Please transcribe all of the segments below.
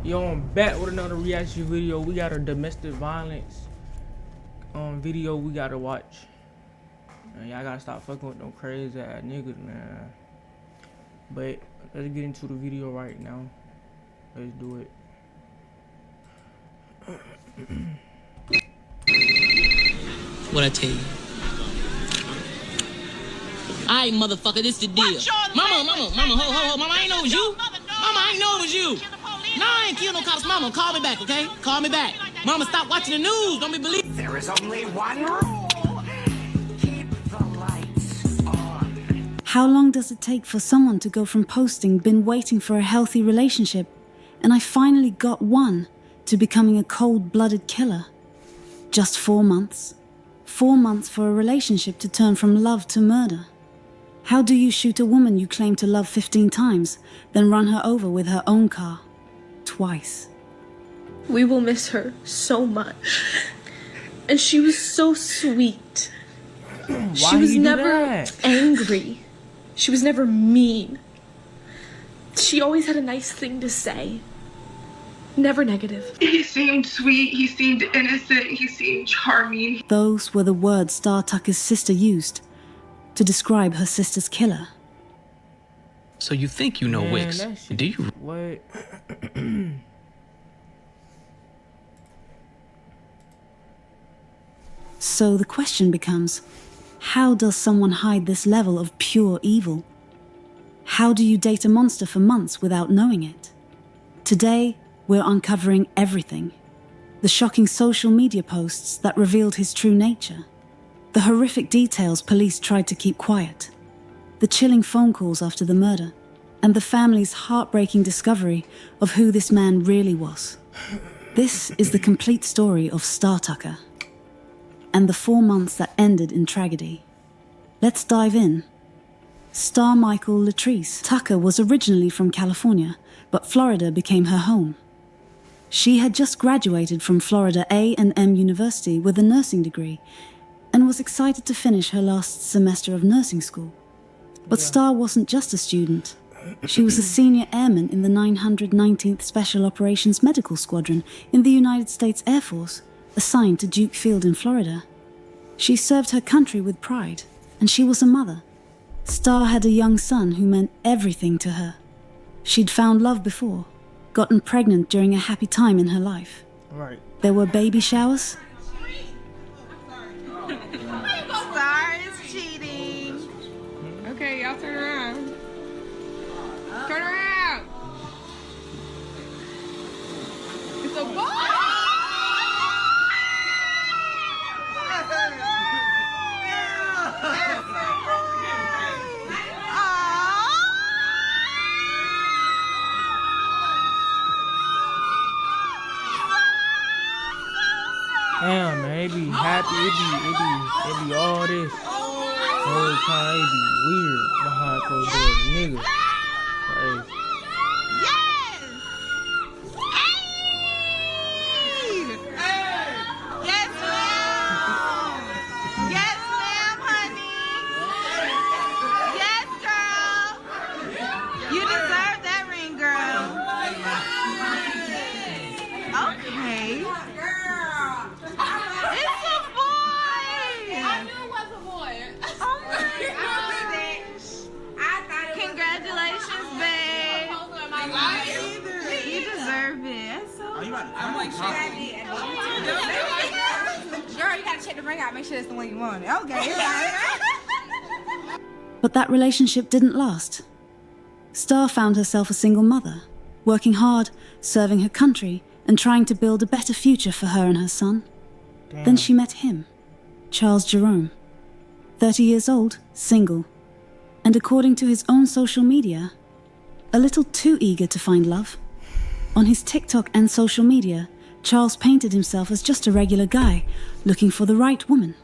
Yo, I'm back with another reaction video. We got a domestic violence video we gotta watch. Y'all gotta stop fucking with them crazy ass niggas, man. But let's get into the video right now. Let's do it. What I tell you? Alright, motherfucker, this the deal. Mama, ho, mama, I ain't know it was you. Mama, I ain't know it was you. No, I ain't kill no cops. Mama, call me back, okay? Call me back. Mama, stop watching the news. Don't be believing. There is only one rule. Keep the lights on. How long does it take for someone to go from posting, been waiting for a healthy relationship, and I finally got one, to becoming a cold-blooded killer? Just 4 months. 4 months for a relationship to turn from love to murder. How do you shoot a woman you claim to love 15 times, then run her over with her own car? Twice. We will miss her so much. And she was so sweet. She was never angry. She was never mean. She always had a nice thing to say. Never negative. He seemed sweet, he seemed innocent, he seemed charming. Those were the words Star Tucker's sister used to describe her sister's killer. So you think you know Wicks? Do you? What? So the question becomes, how does someone hide this level of pure evil? How do you date a monster for months without knowing it? Today, we're uncovering everything. The shocking social media posts that revealed his true nature. The horrific details police tried to keep quiet. The chilling phone calls after the murder. And the family's heartbreaking discovery of who this man really was. This is the complete story of Star Tucker. And the 4 months that ended in tragedy. Let's dive in. Star Michael Latrice Tucker was originally from California, but Florida became her home. She had just graduated from Florida A&M University with a nursing degree and was excited to finish her last semester of nursing school. But Star wasn't just a student. She was a senior airman in the 919th Special Operations Medical Squadron in the United States Air Force, assigned to Duke Field in Florida. She served her country with pride, and she was a mother. Star had a young son who meant everything to her. She'd found love before, gotten pregnant during a happy time in her life. Right. There were baby showers. Star is cheating. Okay, y'all turn around. Turn around. It's a boy. Damn, man, it be happy, it be all this. The whole time, it be weird behind closed doors, nigga. Crazy. Yes! Hey! Yes, ma'am! Yes, ma'am, honey! Yes, girl! You deserve that ring, girl. Okay. It's a boy! I knew it was a boy. Oh my gosh! Congratulations, babe. You deserve it. That's so I'm like, girl, you gotta check the ring out, make sure it's the one you want. Okay. But that relationship didn't last. Star found herself a single mother, working hard, serving her country, and trying to build a better future for her and her son. Damn. Then she met him, Charles Jerome. 30 years old, single, and according to his own social media, a little too eager to find love. On his TikTok and social media, Charles painted himself as just a regular guy, looking for the right woman.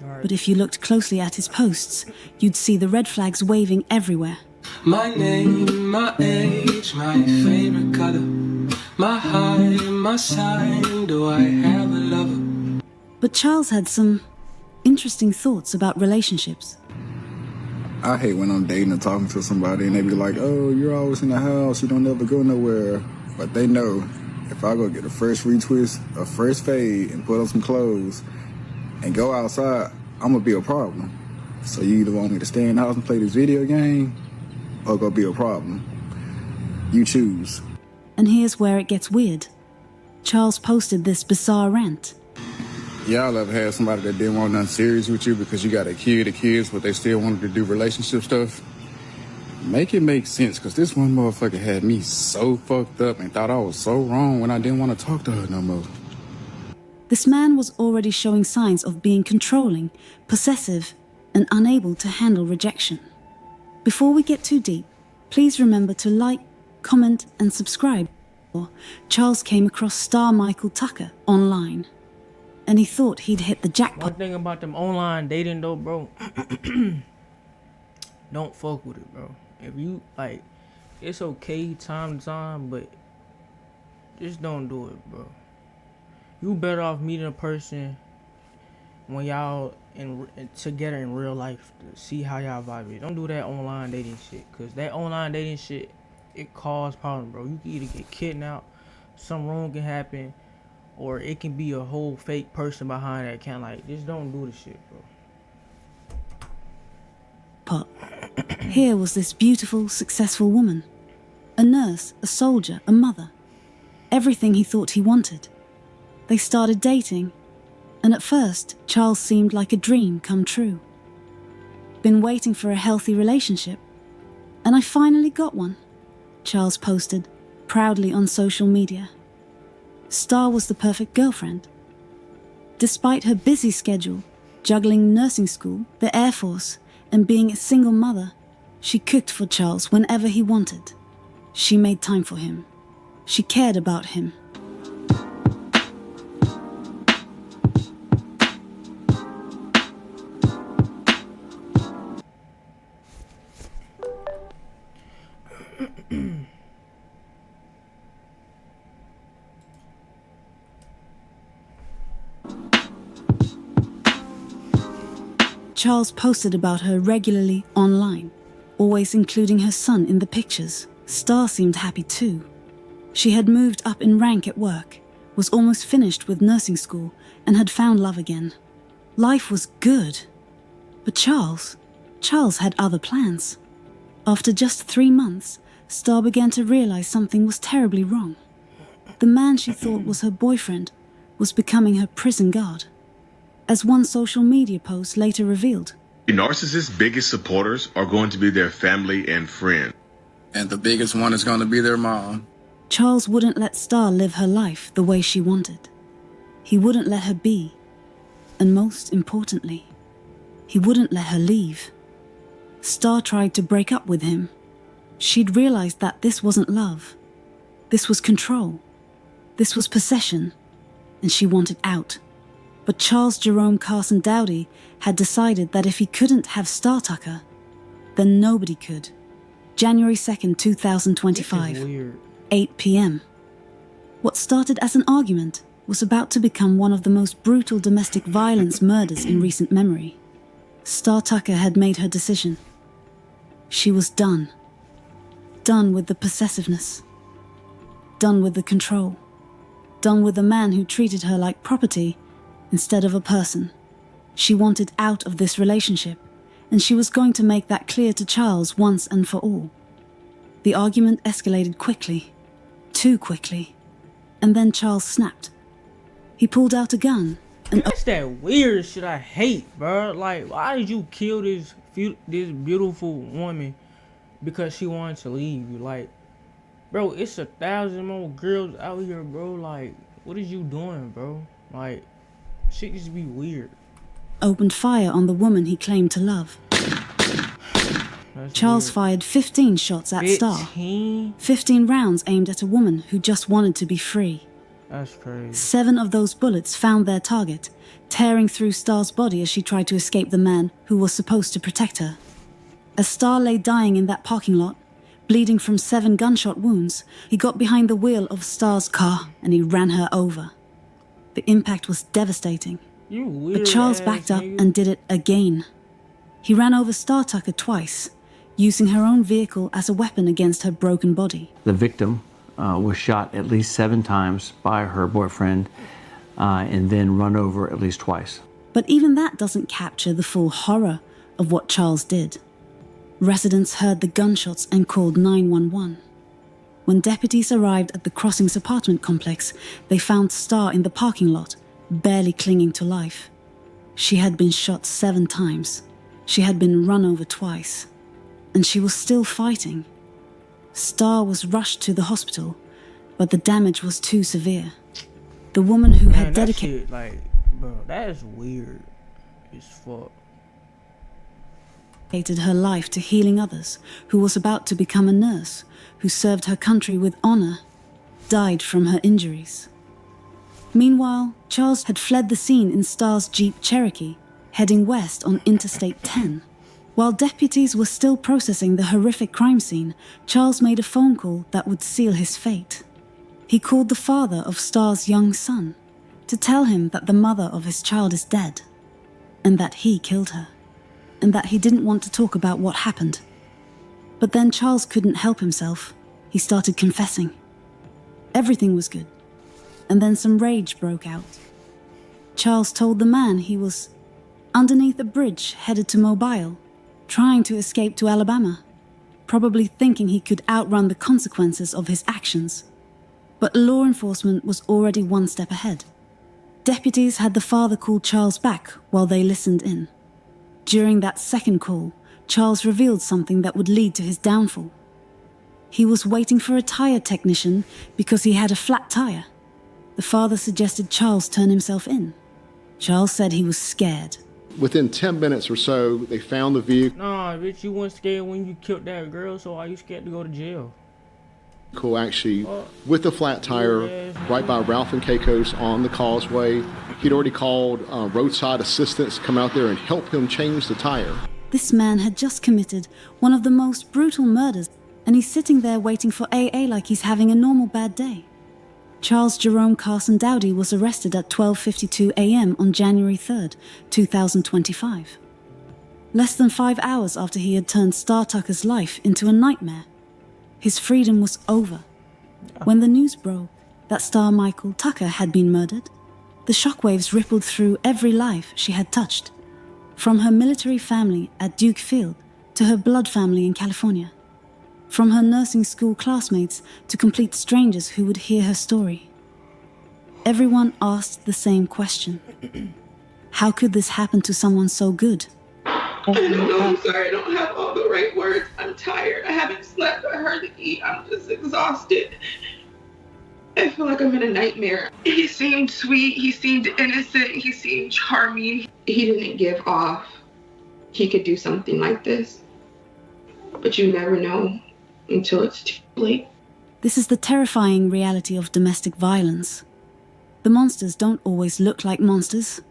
Right. But if you looked closely at his posts, you'd see the red flags waving everywhere. My name, my age, my favorite color, my height, my sign, do I have a lover? But Charles had some interesting thoughts about relationships. I hate when I'm dating or talking to somebody and they be like, oh, you're always in the house, you don't ever go nowhere. But they know If I go get a first retwist, a first fade, and put on some clothes, and go outside, I'm gonna be a problem. So you either want me to stay in the house and play this video game, or go be a problem. You choose. And here's where it gets weird. Charles posted this bizarre rant. Y'all ever had somebody that didn't want nothing serious with you because you got a kid or kids, but they still wanted to do relationship stuff? Make it make sense, because this one motherfucker had me so fucked up and thought I was so wrong when I didn't want to talk to her no more. This man was already showing signs of being controlling, possessive, and unable to handle rejection. Before we get too deep, please remember to like, comment, and subscribe. Charles came across star Michael Tucker online, and he thought he'd hit the jackpot. One thing about them online dating though, bro, don't fuck with it, bro. If you, like, it's okay time to time, but just don't do it, bro. You better off meeting a person when y'all together in real life to see how y'all vibe. Don't do that online dating shit, because that online dating shit, it cause problems, bro. You can either get kidnapped, something wrong can happen, or it can be a whole fake person behind that account. Like, just don't do the shit, bro. Here was this beautiful, successful woman. A nurse, a soldier, a mother. Everything he thought he wanted. They started dating, and at first, Charles seemed like a dream come true. Been waiting for a healthy relationship, and I finally got one, Charles posted, proudly on social media. Star was the perfect girlfriend. Despite her busy schedule, juggling nursing school, the Air Force, and being a single mother, she cooked for Charles whenever he wanted. She made time for him. She cared about him. Charles posted about her regularly online, always including her son in the pictures. Star seemed happy too. She had moved up in rank at work, was almost finished with nursing school, and had found love again. Life was good. But Charles had other plans. After just 3 months, Star began to realize something was terribly wrong. The man she thought was her boyfriend was becoming her prison guard. As one social media post later revealed, a narcissist's biggest supporters are going to be their family and friends. And the biggest one is going to be their mom. Charles wouldn't let Star live her life the way she wanted. He wouldn't let her be. And most importantly, he wouldn't let her leave. Star tried to break up with him. She'd realized that this wasn't love. This was control. This was possession. And she wanted out. But Charles Jerome Carson Dowdy had decided that if he couldn't have Star Tucker, then nobody could. January 2nd, 2025, 8 p.m. What started as an argument was about to become one of the most brutal domestic violence murders in recent memory. Star Tucker had made her decision. She was done. Done with the possessiveness. Done with the control. Done with the man who treated her like property instead of a person. She wanted out of this relationship, and she was going to make that clear to Charles once and for all. The argument escalated quickly, too quickly, and then Charles snapped. He pulled out a gun and... That's that weird shit I hate, bro. Like, why did you kill this beautiful woman because she wanted to leave you? Like, bro, it's 1,000 more girls out here, bro. Like, what is you doing, bro? Like, shit just be weird. Opened fire on the woman he claimed to love. Charles fired 15 shots at Star. 15 rounds aimed at a woman who just wanted to be free. That's crazy. 7 of those bullets found their target, tearing through Star's body as she tried to escape the man who was supposed to protect her. As Star lay dying in that parking lot, bleeding from 7 gunshot wounds, he got behind the wheel of Star's car and he ran her over. The impact was devastating. But Charles backed up and did it again. He ran over Star Tucker twice, using her own vehicle as a weapon against her broken body. The victim was shot at least 7 times by her boyfriend and then run over at least twice. But even that doesn't capture the full horror of what Charles did. Residents heard the gunshots and called 911. When deputies arrived at the Crossings apartment complex, they found Starr in the parking lot, barely clinging to life. She had been shot 7 times. She had been run over twice. And she was still fighting. Starr was rushed to the hospital, but the damage was too severe. The woman who had dedicated... Like, bro, that is weird as fuck. Her life to healing others, who was about to become a nurse, who served her country with honor, died from her injuries. Meanwhile, Charles had fled the scene in Starr's Jeep Cherokee, heading west on Interstate 10. While deputies were still processing the horrific crime scene, Charles made a phone call that would seal his fate. He called the father of Starr's young son to tell him that the mother of his child is dead, and that he killed her, and that he didn't want to talk about what happened. But then Charles couldn't help himself. He started confessing. Everything was good. And then some rage broke out. Charles told the man he was underneath a bridge headed to Mobile, trying to escape to Alabama, probably thinking he could outrun the consequences of his actions. But law enforcement was already one step ahead. Deputies had the father call Charles back while they listened in. During that second call, Charles revealed something that would lead to his downfall. He was waiting for a tire technician because he had a flat tire. The father suggested Charles turn himself in. Charles said he was scared. Within 10 minutes or so, they found the vehicle. Nah, bitch, you weren't scared when you killed that girl, so are you scared to go to jail? Actually, with the flat tire, right by Ralph and Keiko's on the causeway. He'd already called roadside assistance to come out there and help him change the tire. This man had just committed one of the most brutal murders, and he's sitting there waiting for AA like he's having a normal bad day. Charles Jerome Carson Dowdy was arrested at 12:52 a.m. on January 3rd, 2025. Less than 5 hours after he had turned Starr Tucker's life into a nightmare. His freedom was over. When the news broke that Starr Michael Tucker had been murdered, the shockwaves rippled through every life she had touched, from her military family at Duke Field to her blood family in California, from her nursing school classmates to complete strangers who would hear her story. Everyone asked the same question. How could this happen to someone so good? I don't know, I'm sorry, I don't have all the right words. I'm tired. I haven't slept. I hardly eat. I'm just exhausted. I feel like I'm in a nightmare. He seemed sweet. He seemed innocent. He seemed charming. He didn't give off he could do something like this. But you never know until it's too late. This is the terrifying reality of domestic violence. The monsters don't always look like monsters.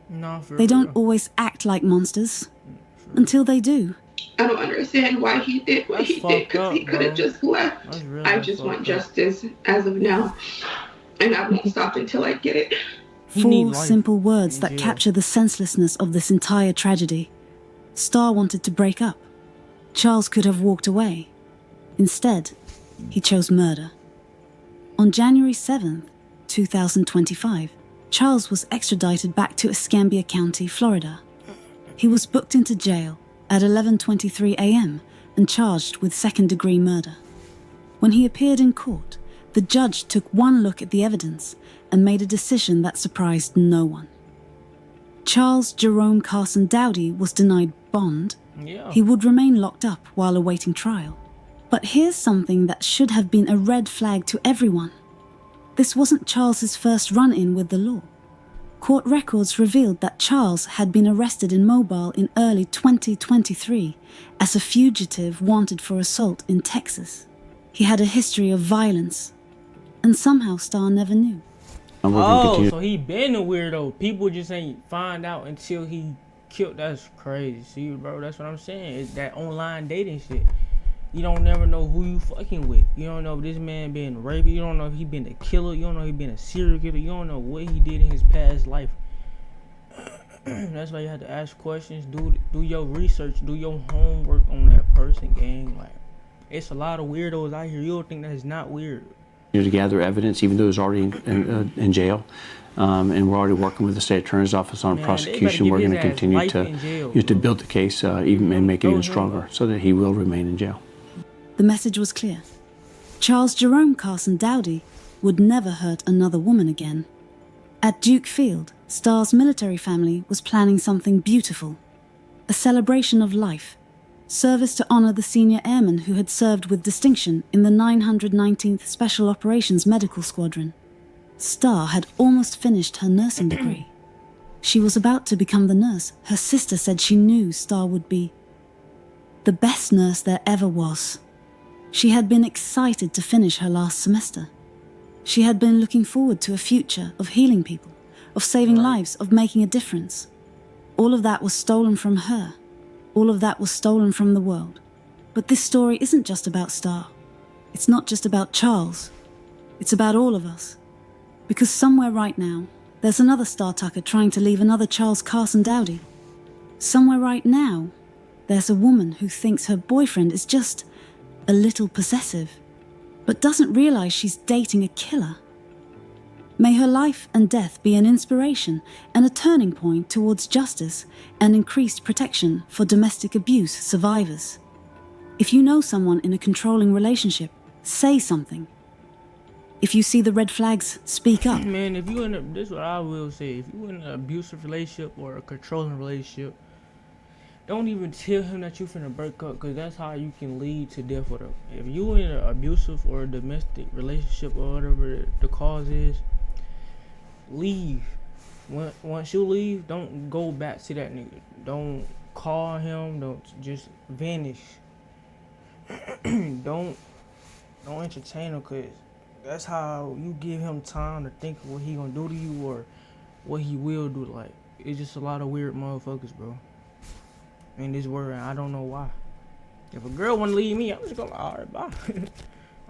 No, they don't always act like monsters. Until they do. I don't understand why he did what he did, because he could have just left. I just want justice as of now. And I won't stop until I get it. 4 simple words that capture the senselessness of this entire tragedy. Starr wanted to break up. Charles could have walked away. Instead, he chose murder. On January 7th, 2025, Charles was extradited back to Escambia County, Florida. He was booked into jail at 11:23 a.m. and charged with second-degree murder. When he appeared in court, the judge took one look at the evidence and made a decision that surprised no one. Charles Jerome Carson Dowdy was denied bond. He would remain locked up while awaiting trial. But here's something that should have been a red flag to everyone. This wasn't Charles's first run-in with the law. Court records revealed that Charles had been arrested in Mobile in early 2023 as a fugitive wanted for assault in Texas. He had a history of violence, and somehow Starr never knew. Oh, so he been a weirdo. People just ain't find out until he killed. That's crazy. See, bro, that's what I'm saying. It's that online dating shit. You don't never know who you fucking with. You don't know if this man been raped. You don't know if he been a killer. You don't know if he been a serial killer. You don't know what he did in his past life. That's why you have to ask questions. Do your research. Do your homework on that person, gang. Like, it's a lot of weirdos out here. You'll think that is not weird. To gather evidence, even though he's already in jail. And we're already working with the state attorney's office on prosecution. We're going to continue to build the case even and make it even stronger so that he will remain in jail. The message was clear. Charles Jerome Carson Dowdy would never hurt another woman again. At Duke Field, Starr's military family was planning something beautiful. A celebration of life. Service to honor the senior airman who had served with distinction in the 919th Special Operations Medical Squadron. Starr had almost finished her nursing degree. She was about to become the nurse her sister said she knew Starr would be. The best nurse there ever was. She had been excited to finish her last semester. She had been looking forward to a future of healing people, of saving lives, of making a difference. All of that was stolen from her. All of that was stolen from the world. But this story isn't just about Starr. It's not just about Charles. It's about all of us. Because somewhere right now, there's another Starr Tucker trying to leave another Charles Carson Dowdy. Somewhere right now, there's a woman who thinks her boyfriend is just a little possessive, but doesn't realize she's dating a killer. May her life and death be an inspiration and a turning point towards justice and increased protection for domestic abuse survivors. If you know someone in a controlling relationship, say something. If you see the red flags, speak up. Man, if you this is what I will say. If you in an abusive relationship or a controlling relationship, don't even tell him that you finna break up, because that's how you can lead to death with him. If you in an abusive or a domestic relationship or whatever the cause is, leave. Once you leave, don't go back to that nigga. Don't call him. Don't just vanish. don't entertain him, because that's how you give him time to think of what he gonna do to you or what he will do. Like, it's just a lot of weird motherfuckers, bro. In this world, I don't know why. If a girl wanna leave me, I'm just gonna, alright, bye. I'm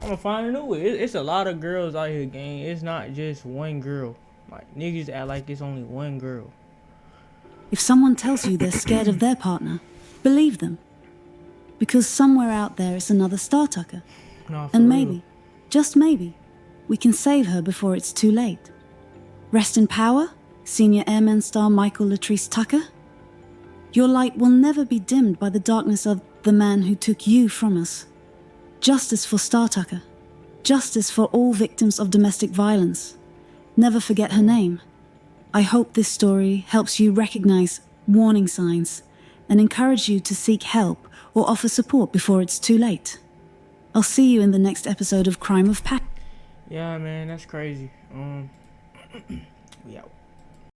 gonna find a new one. It's a lot of girls out here, gang. It's not just one girl. Like, niggas act like it's only one girl. If someone tells you they're scared of their partner, believe them. Because somewhere out there is another Starr Tucker. No, and real. maybe, just maybe, we can save her before it's too late. Rest in power, Senior Airman Star Michael Latrice Tucker. Your light will never be dimmed by the darkness of the man who took you from us. Justice for Starr Tucker. Justice for all victims of domestic violence. Never forget her name. I hope this story helps you recognize warning signs and encourage you to seek help or offer support before it's too late. I'll see you in the next episode of Crime of Passion. Yeah, man, that's crazy.